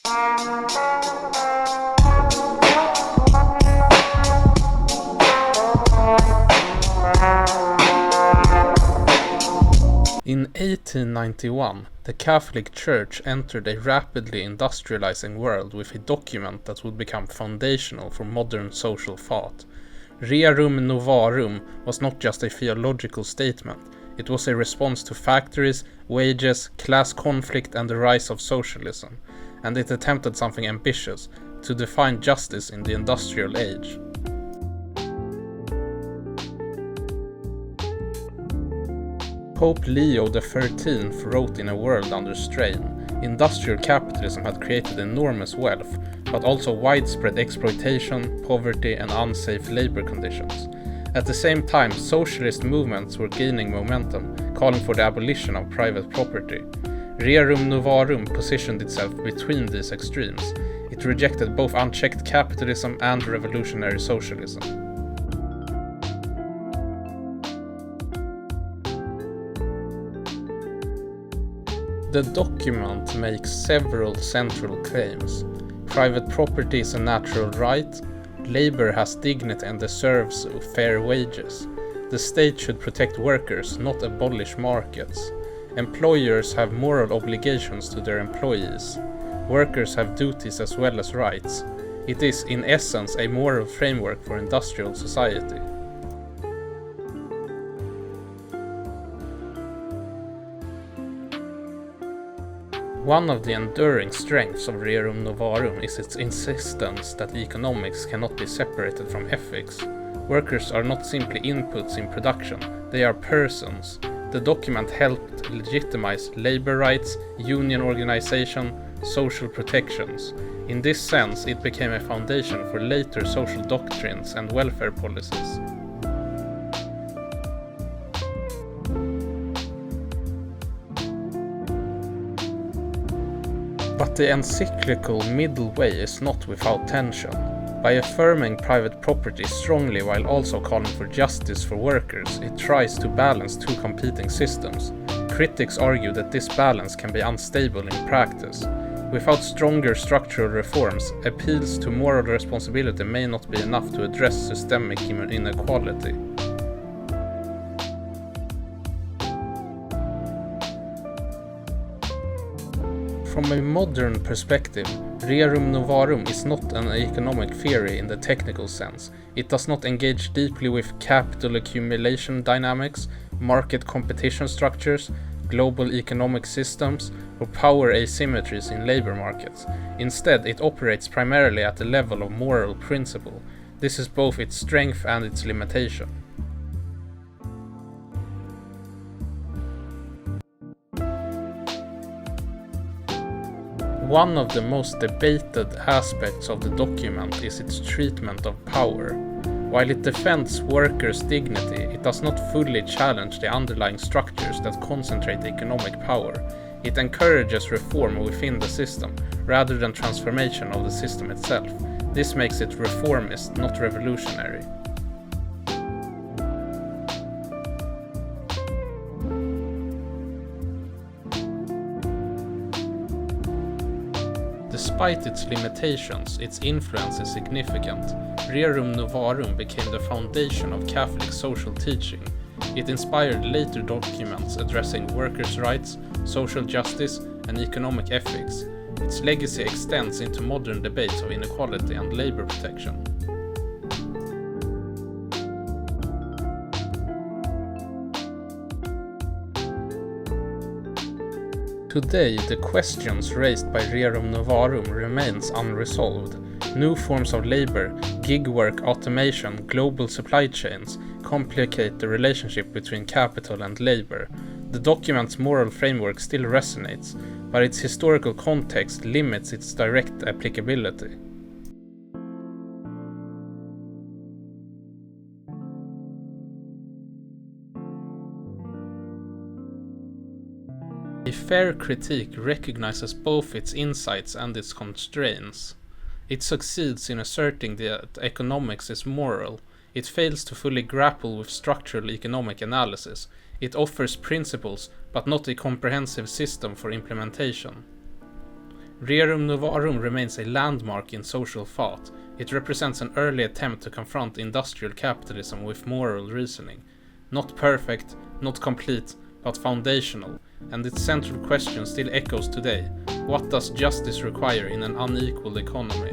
In 1891, the Catholic Church entered a rapidly industrializing world with a document that would become foundational for modern social thought. Rerum Novarum was not just a theological statement, it was a response to factories, wages, class conflict and the rise of socialism, and it attempted something ambitious, to define justice in the industrial age. Pope Leo XIII wrote in A World Under Strain, industrial capitalism had created enormous wealth, but also widespread exploitation, poverty and unsafe labor conditions. At the same time, socialist movements were gaining momentum, calling for the abolition of private property. Rerum Novarum positioned itself between these extremes. It rejected both unchecked capitalism and revolutionary socialism. The document makes several central claims. Private property is a natural right, labor has dignity and deserves fair wages. The state should protect workers, not abolish markets. Employers have moral obligations to their employees. Workers have duties as well as rights. It is, in essence, a moral framework for industrial society. One of the enduring strengths of Rerum Novarum is its insistence that economics cannot be separated from ethics. Workers are not simply inputs in production, they are persons. The document helped legitimize labor rights, union organization, social protections. In this sense, it became a foundation for later social doctrines and welfare policies. But the encyclical middle way is not without tension. By affirming private property strongly while also calling for justice for workers, it tries to balance two competing systems. Critics argue that this balance can be unstable in practice. Without stronger structural reforms, appeals to moral responsibility may not be enough to address systemic inequality. From a modern perspective, Rerum Novarum is not an economic theory in the technical sense. It does not engage deeply with capital accumulation dynamics, market competition structures, global economic systems, or power asymmetries in labor markets. Instead, it operates primarily at the level of moral principle. This is both its strength and its limitation. One of the most debated aspects of the document is its treatment of power. While it defends workers' dignity, it does not fully challenge the underlying structures that concentrate economic power. It encourages reform within the system, rather than transformation of the system itself. This makes it reformist, not revolutionary. Despite its limitations, its influence is significant. Rerum Novarum became the foundation of Catholic social teaching. It inspired later documents addressing workers' rights, social justice, and economic ethics. Its legacy extends into modern debates of inequality and labor protection. Today, the questions raised by Rerum Novarum remains unresolved. New forms of labor, gig work, automation, global supply chains complicate the relationship between capital and labor. The document's moral framework still resonates, but its historical context limits its direct applicability. A fair critique recognizes both its insights and its constraints. It succeeds in asserting that economics is moral. It fails to fully grapple with structural economic analysis. It offers principles, but not a comprehensive system for implementation. Rerum Novarum remains a landmark in social thought. It represents an early attempt to confront industrial capitalism with moral reasoning. Not perfect, not complete, but foundational, and its central question still echoes today. What does justice require in an unequal economy?